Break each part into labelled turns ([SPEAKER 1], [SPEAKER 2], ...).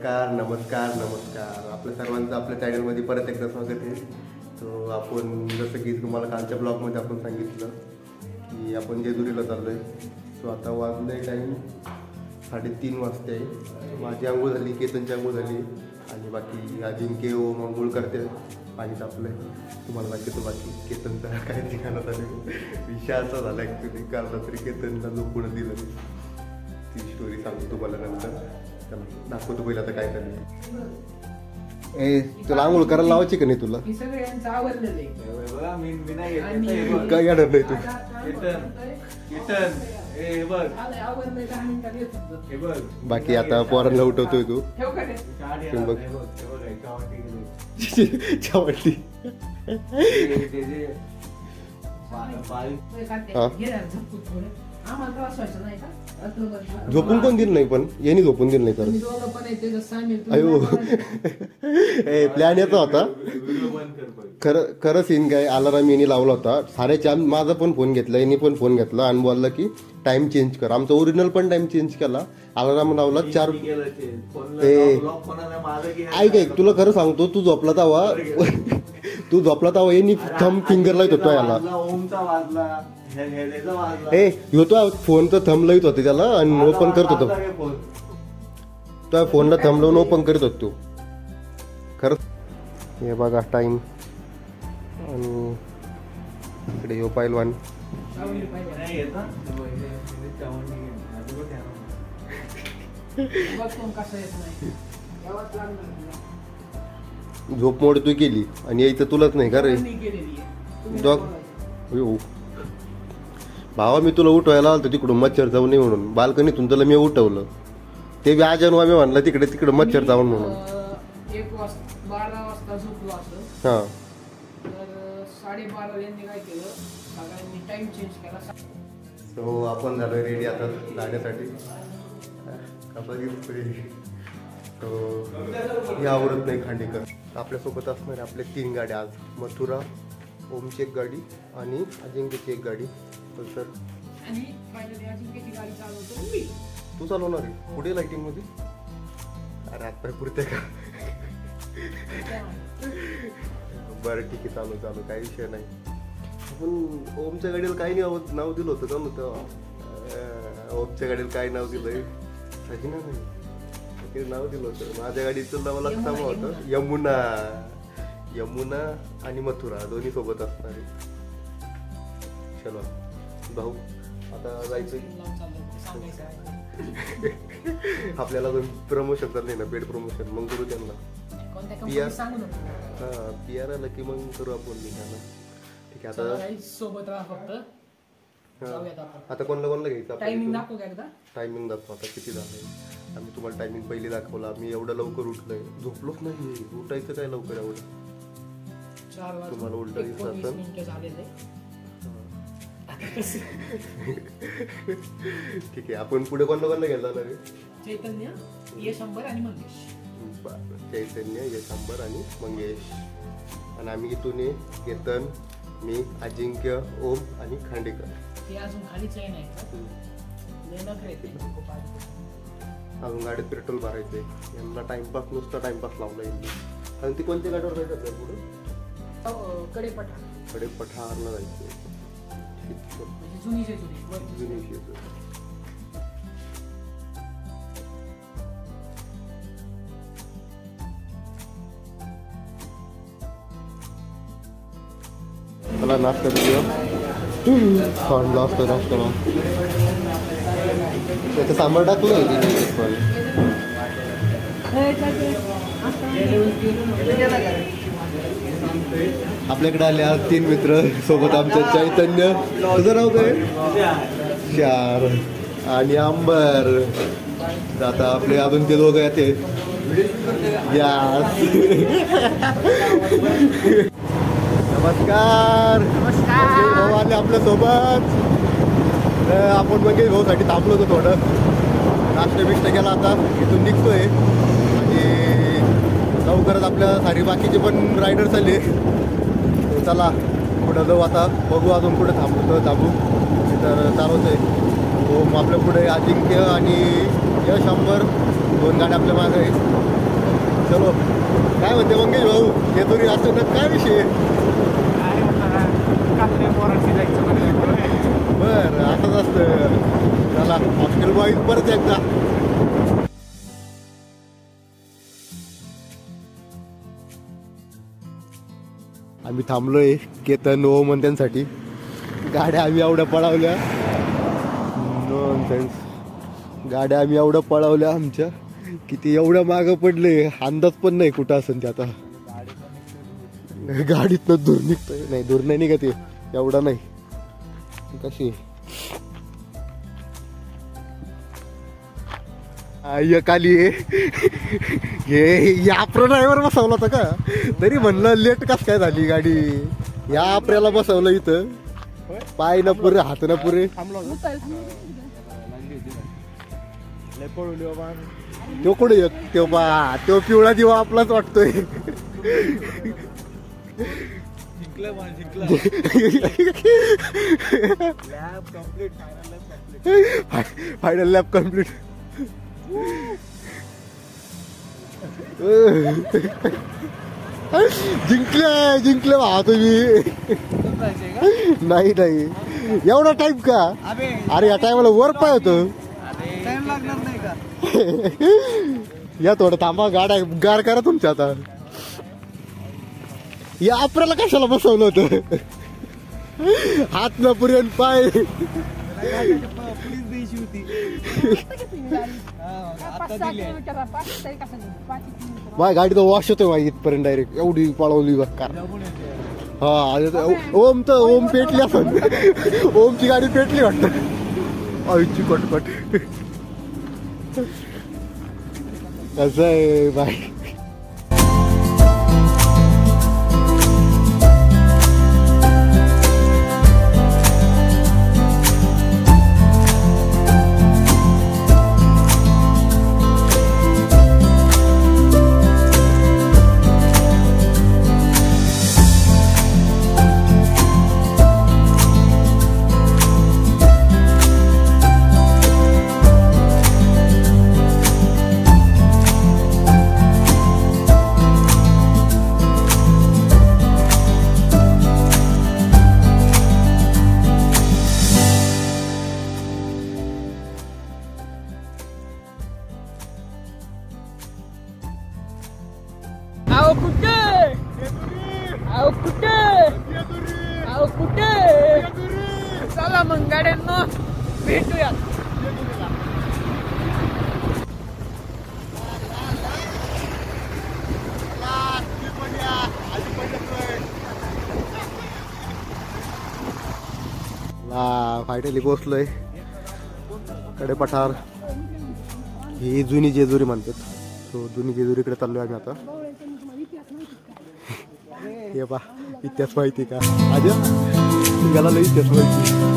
[SPEAKER 1] नमस्कार आपल्या सर्वांचं आपल्या चॅनलमध्ये परत एकदा स्वागत आहे. तो आपण जसं की तुम्हाला कालच्या ब्लॉगमध्ये आपण सांगितलं की आपण जेजुरीला चाललो आहे. सो आता वाजलं आहे टाईम 3:30 वाजते आहे. माझी आंघोळ झाली, केतनची आंघोळ झाली आणि बाकी अजिंक्य ओम आंघोळ करते, पाणी तापलं आहे. तुम्हाला दाखवतो बाकी केतनचा काय ठिकाणात आले. विषय असा झाला ॲक्च्युली, काल रात्री केतनला झोपून दिलं, ती स्टोरी सांगतो तुम्हाला नंतर. दाखवतो पहिला आता काय करणार. तुला आंघोळ करायला लावायची का नाही तुला? काय येणार नाही तू? बाकी आता पोरांना उठवतोय तू बघ. चवटी झोपून कोण दिलं नाही, पण यांनी झोपून दिलं नाही तर अयो प्लॅन येतो होता. खरं सीन काय, अलाराम यांनी लावला होता 4:30. माझा पण फोन घेतला, यांनी पण फोन घेतला आणि बोलला की टाइम चेंज कर. आमचा ओरिजिनल पण टाइम चेंज केला, अलाराम लावला 4. ऐक तुला खरं सांगतो, तू झोपला तेव्हा यांनी थंब फिंगर लावत होतो याला. होतो फोन तर थंब लावत होते त्याला आणि ओपन करत होतो. त्या फोनला थंब लावून ओपन करत होतो तू. खरं हे बघा टाइम. आणि इकडे यो पैलवान झोप मोड तू केली आणि यायचं तुलाच नाही का रे भावा. मी तुला उठवायला आलो तिकडून मच्छर जाऊ नये म्हणून, बाल्कनीतून तुला मी उठवलं. ते बी आजन मी म्हणलं तिकडे मच्छर जाऊन म्हणून.
[SPEAKER 2] 12 वाजता झोपलो असं.
[SPEAKER 1] हा
[SPEAKER 2] तर 12:30 यांनी काय केलं, सगळ्यांनी टाइम चेंज केला.
[SPEAKER 1] सो आपण झालो रेडी आता जाण्यासाठी. कसा दिसतोय तो हे आवडत नाही खांडेकर. आपल्यासोबत असणारे आपले 3 गाड्या आज. मथुरा, ओमची एक गाडी आणि अजिंक्यची एक गाडी. तर
[SPEAKER 2] आणि फायनली अजिंक्यची गाडी चालवतो मी.
[SPEAKER 1] तू चालवणार आहे पुढे लाइटिंग मध्ये? अरे आता पुरते का? बरं ठीक आहे, चालू काही विषय नाही. आपण ओमच्या गाडीला काही नाव दिलं होतं का नव्हतं? ओमच्या गाडीला काय नाव दिलंय? सजिना नाही नाव दिलं होतं. माझ्या गाडीचं नाव लक्षात होतं यमुना आणि मथुरा दोन्ही सोबत असणारे. चलो भाऊ आता जायचं. आपल्याला प्रमोशन तर नाही ना, पेड प्रमोशन मग करू त्यांना. PR आलं की मग करू आपण निघाला. ठीक आहे आता
[SPEAKER 2] सोबत राहा फक्त.
[SPEAKER 1] आता कोणाला घ्यायचं?
[SPEAKER 2] टायमिंग दाखवू का एकदा?
[SPEAKER 1] टायमिंग दाखव आता किती झालंय. आम्ही तुम्हाला टायमिंग पहिली दाखवला. मी एवढं लवकर उठलोय, झोपलोच नाही. उठायचं काय लवकर एवढं?
[SPEAKER 2] 4 वाजता
[SPEAKER 1] तुम्हाला उलट दिसत असेल. ठीक आहे, आपण पुढे कोणाला घ्यायला जाणार आहे?
[SPEAKER 2] चैतन्य, यशंबर आणि मंगेश.
[SPEAKER 1] चैतन्य, यशंबर आणि मंगेश. आणि आम्ही इथून केतन, मी, अजिंक्य, ओम आणि खांडेकर.
[SPEAKER 2] ते अजून खालीच नाही.
[SPEAKER 1] अजून गाडीत पेट्रोल भरायचंय. यांना टाइमपास, नुसता टाइमपास लावला यांनी. आणि ती कोणत्या गाडीवर जायचं पुढे? कडेपठारला जायचंय.
[SPEAKER 2] जुनी
[SPEAKER 1] मला नाश्ता दिला असतो. नाश्ता त्याचं सांबार टाकलं. आपल्याकडे आले आज 3 मित्र सोबत. आमच्या चैतन्य, तुझं नाव काय? शार आणि अंबर. आता आपले अजून ते दोघं येते. नमस्कार आले आपल्या सोबत. आपण मंगेश भाऊसाठी थांबलो होतो थोडं. नाश्ता केला, आता इथून निघतोय आणि लवकरच आपल्या सारी बाकीचे पण रायडर्स आले. चला पुढं जाऊ आता, बघू अजून पुढे थांबू तर चालवत आहे. तो आपल्या पुढे अजिंक्य आणि यश अंबर 2 गाड्या आपल्या मागे आहे. चलो काय म्हणते मंगेश भाऊ जेजुरी अचानक काय विषय बर असंच असतं चला हॉस्टेल बॉईज परत एकदा आम्ही थांबलोय केतन ओमन त्यांसाठी गाड्या आम्ही एवढ्या पळवल्या नॉनसेन्स गाड्या आम्ही एवढ्या पळवल्या आमच्या किती एवढ्या मागं पडले अंदाज पण नाही कुठं असेल ते आता गाडीतनं दूर निघतोय नाही दूर नाही निघत एवढा नाही कशी खाली हे आपरा ड्रायव्हर बसवला होता का तरी म्हणलं लेट कस काय झाली गाडी या आपऱ्याला बसवलं इथं पाय ना पुरे हात ना पुरे तो कुठे येत तो पिवळा दिवा आपलाच वाटतोय फायनल लॅब कम्प्लीट जिंकले भावा तुम्ही नाही नाही एवढा टाइम का अरे या टायमाला वर पाय होतो या थोडं थांबा गाड्या गाड करा तुमच्या आता या आपल्याला कशाला बसवलं होतं हात न पुरे पाय माझ्या गाडी तर वॉश होतोय माझी इथपर्यंत डायरेक्ट एवढी पळवली कार हा ओम तर ओम पेटली असं ओमची गाडी पेटली वाटत आईची कटकट असं आहे बाय
[SPEAKER 2] चला मग गाड्यांना भेटूया
[SPEAKER 1] फायनली पोहोचलोय कडे पठार ही जुनी जेजुरी म्हणतात सो जुनी जेजुरीकडे चाललोय आम्ही आता हे पा इतिहास माहिती का आज निघाला लई इतिहास माहिती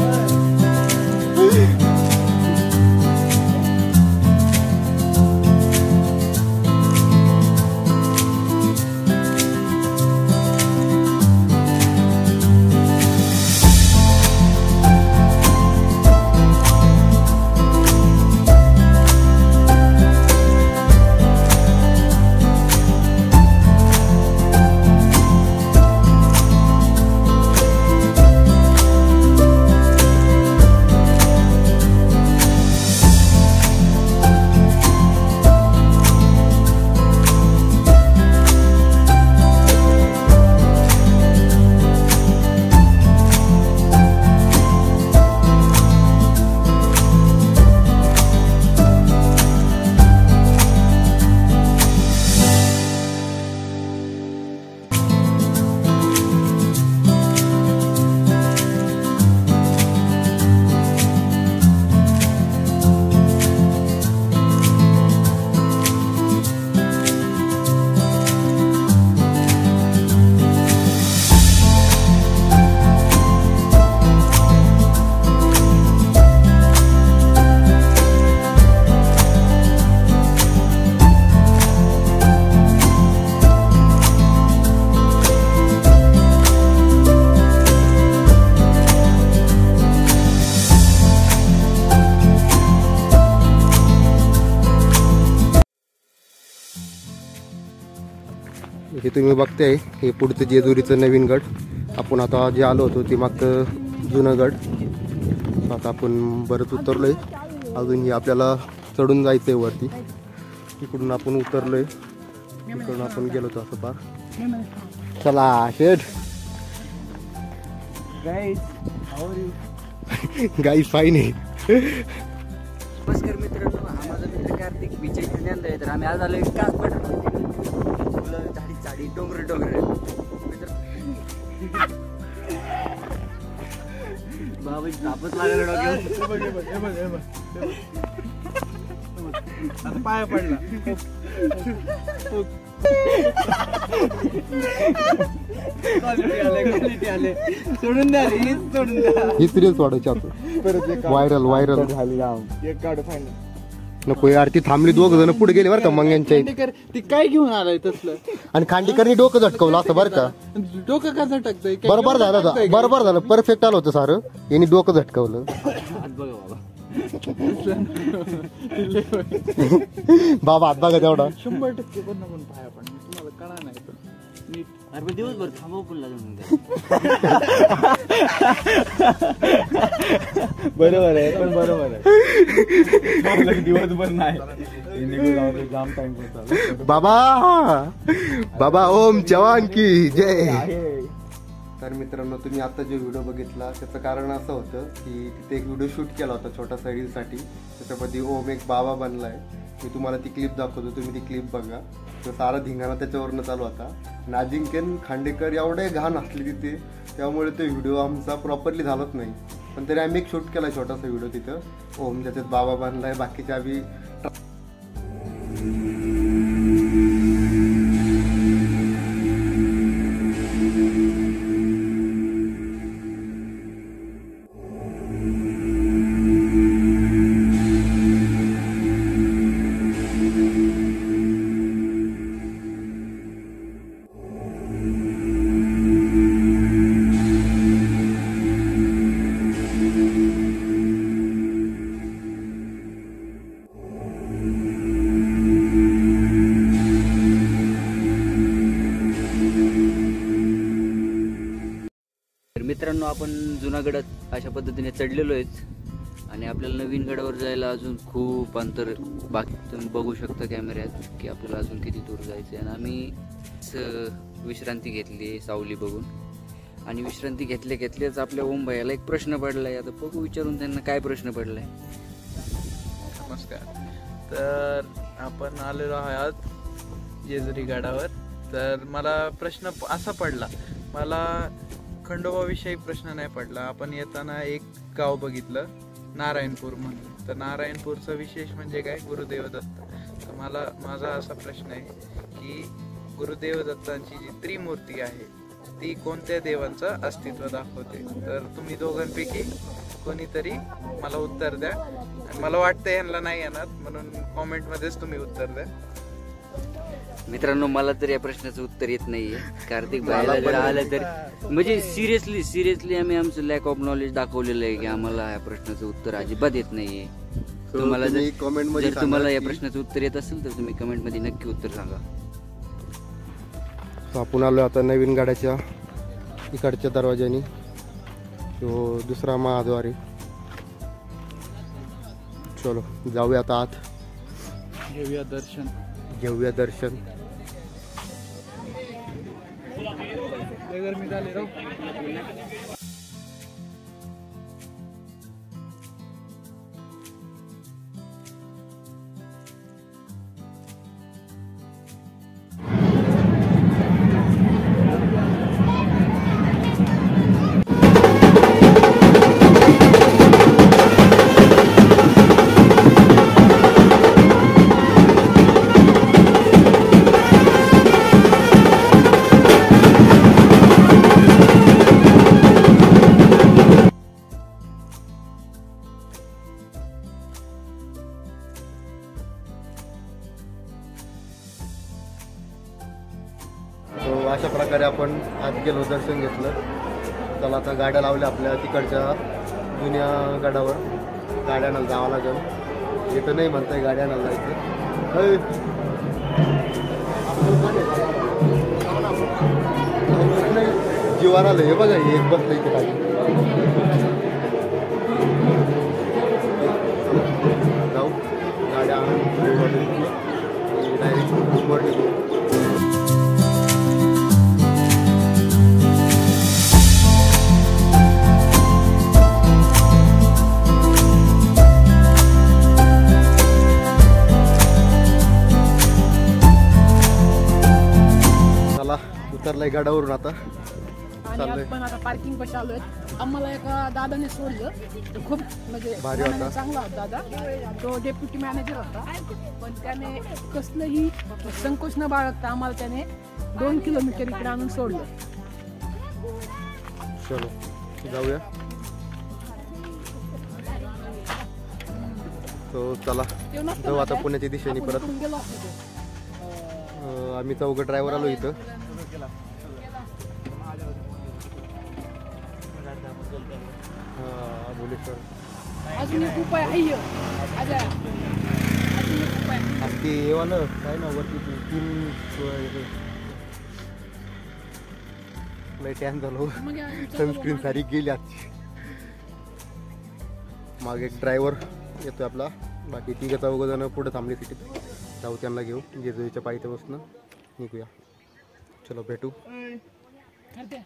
[SPEAKER 1] हे तुम्ही बघताय हे पुढचं जेजुरीचं नवीन गड. आपण आता जे आलो होतो ते मागचं जुनं गड. आता आपण बरंच उतरलोय. अजून हे आपल्याला चढून जायचंय वरती. इकडून आपण उतरलोय. इकडून आपण गेलो होतो असं पार. चला शेठ. गाईस फाईन आहे.
[SPEAKER 3] नमस्कार मित्रांनो, हा माझा मित्र कार्तिक विजय ज्ञानदा आहे. तर आम्ही आज आलो कास फुलं झाडी डोंगर मित्र बाबा तापच लागला डोक्यावर पाया पडला. सोडून द्या
[SPEAKER 1] ही सिरियस वाढायची आता. व्हायरल नको यार. ती थांबली. दोघ जण पुढे गेले बरं का मंग्यांच्या.
[SPEAKER 3] ती काय घेऊन आलाय तसलं.
[SPEAKER 1] आणि खांडेकरनी डोकं झटकवलं असं बरं का.
[SPEAKER 3] डोकं का झटकतंय.
[SPEAKER 1] बरोबर झालं परफेक्ट आलं होतं सारं. यांनी डोकं झटकवलं. बाबा हात बघा तेवढा.
[SPEAKER 3] 100% पण नको पाया पण तुम्हाला कळा नाही पण नीट. अरे दिवसभर थांबव पण लागेल. बरोबर आहे पण बरोबर आहे. दिवसभर नाही.
[SPEAKER 1] बाबा ओम जवान की जय. तर मित्रांनो, तुम्ही आता जो व्हिडिओ बघितला त्याचं कारण असं होतं की तिथे एक व्हिडिओ शूट केला होता छोटासा रीलसाठी. त्याच्यामध्ये ओम एक बाबा बनलाय. मी तुम्हाला ती क्लिप दाखवतो, तुम्ही ती क्लिप बघा. तो सारा धिंगाणा त्याच्यावरनं चालू होता. नाजिंक्यन खांडेकर एवढे घाण असले तिथे, त्यामुळे तो व्हिडिओ आमचा प्रॉपरली झालाच नाही. पण तरी आम्ही एक शूट केला छोटासा व्हिडिओ तिथं. ओम त्याच्यात बाबा बनलाय. बाकीच्या आम्ही
[SPEAKER 3] मित्रांनो, आपण जुनागडात अशा पद्धतीने चढलेलो आहेत आणि आपल्याला नवीन गडावर जायला अजून खूप अंतर बाकी. तुम्ही बघू शकता कॅमेऱ्यात की आपल्याला अजून किती दूर जायचं आहे. आणि आम्ही विश्रांती घेतली सावली बघून. आणि विश्रांती घेतल्याच आपल्या ओम भाईला एक प्रश्न पडलाय. आता बघू विचारून त्यांना काय प्रश्न पडलाय.
[SPEAKER 4] नमस्कार. तर आपण आलेलो आहात जेजुरी गडावर. तर मला प्रश्न असा पडला, मला खंडोबाविषयी प्रश्न नाही पडला. आपण येताना एक गाव बघितलं नारायणपूर म्हणून. तर नारायणपूरचं विशेष म्हणजे काय, गुरुदेव दत्त. तर माझा असा प्रश्न आहे की गुरुदेव दत्तांची जी त्रिमूर्ती आहे ती कोणत्या देवांचं अस्तित्व दाखवते. तर तुम्ही दोघांपैकी कोणीतरी मला उत्तर द्या. मला वाटतं यांना नाही येणार, म्हणून कॉमेंटमध्येच तुम्ही उत्तर द्या.
[SPEAKER 3] मित्रांनो, मला तर या प्रश्नाचं उत्तर येत नाहीये. कार्तिक भाईला जर आलं तर म्हणजे सिरियसली आम्ही आमचं लॅक ऑफ नॉलेज दाखवलेलं आहे की आम्हाला या प्रश्नाचं उत्तर अजिबात येत नाहीये. तुम्हाला जर तुम्हाला या प्रश्नाचं उत्तर येत असेल तर तुम्ही कमेंट मध्ये नक्की उत्तर सांगा.
[SPEAKER 1] आपण आलो आता नवीन गाड्याच्या इकडच्या दरवाजाने. तो दुसरा महाद्वार आहे. चलो जाऊया आता आत. घेऊया दर्शन.
[SPEAKER 4] गरमी झाली राव.
[SPEAKER 1] अशा प्रकारे आपण आत गेलो, दर्शन घेतलं. चला आता गाड्या लावल्या आपल्या तिकडच्या जुन्या गडावर. गाड्यानं जावं लागेल. इथं नाही म्हणताय गाड्यानं जायचं. जीवार आलं हे बघा हे एक बसलं इथे खाली जाऊ गाड्या डायरेक्ट वर निघू. चला उतरलाय गाडावरून आता
[SPEAKER 2] आणि
[SPEAKER 1] चाललंय.
[SPEAKER 2] आपण आता पार्किंग पाशी आलोय. आम्हाला एका दादाने सोडलं. तो खूप म्हणजे
[SPEAKER 1] भारी होता.
[SPEAKER 2] मनाने चांगला होता दादा. तो डेप्युटी मॅनेजर होता. पण त्याने कसलंही संकोच न बाळगता आम्हाला त्याने 2 किलोमीटर इकडे आणून सोडलं.
[SPEAKER 1] चलो जाऊया. तो चला
[SPEAKER 2] ते नसतं
[SPEAKER 1] जाऊ
[SPEAKER 2] ना
[SPEAKER 1] आता
[SPEAKER 2] काय?
[SPEAKER 1] पुण्याच्या दिशेने
[SPEAKER 2] आपण
[SPEAKER 1] परत.
[SPEAKER 2] इकडून गेलो असतो ते.
[SPEAKER 1] आम्ही चौघं ड्रायव्हर आलो इथं. भुलेश्वर
[SPEAKER 2] अजून एक उपाय आहे अजय. अजून एक उपाय आहे.
[SPEAKER 1] आणि ते येवालं काय ना वरती ते 3 लय टॅन झालो.
[SPEAKER 2] मग या तुमच्या
[SPEAKER 1] सनस्क्रीन सारी गेली आजची. मागे एक ड्रायव्हर येतोय आपला. बाकी तिघं चौघं जण पुढे थांबले तिथे. जाऊ त्यांना घेऊ जेजुरीच्या पायथ्यापासून निघूया. चलो भेटू.
[SPEAKER 2] ठरते.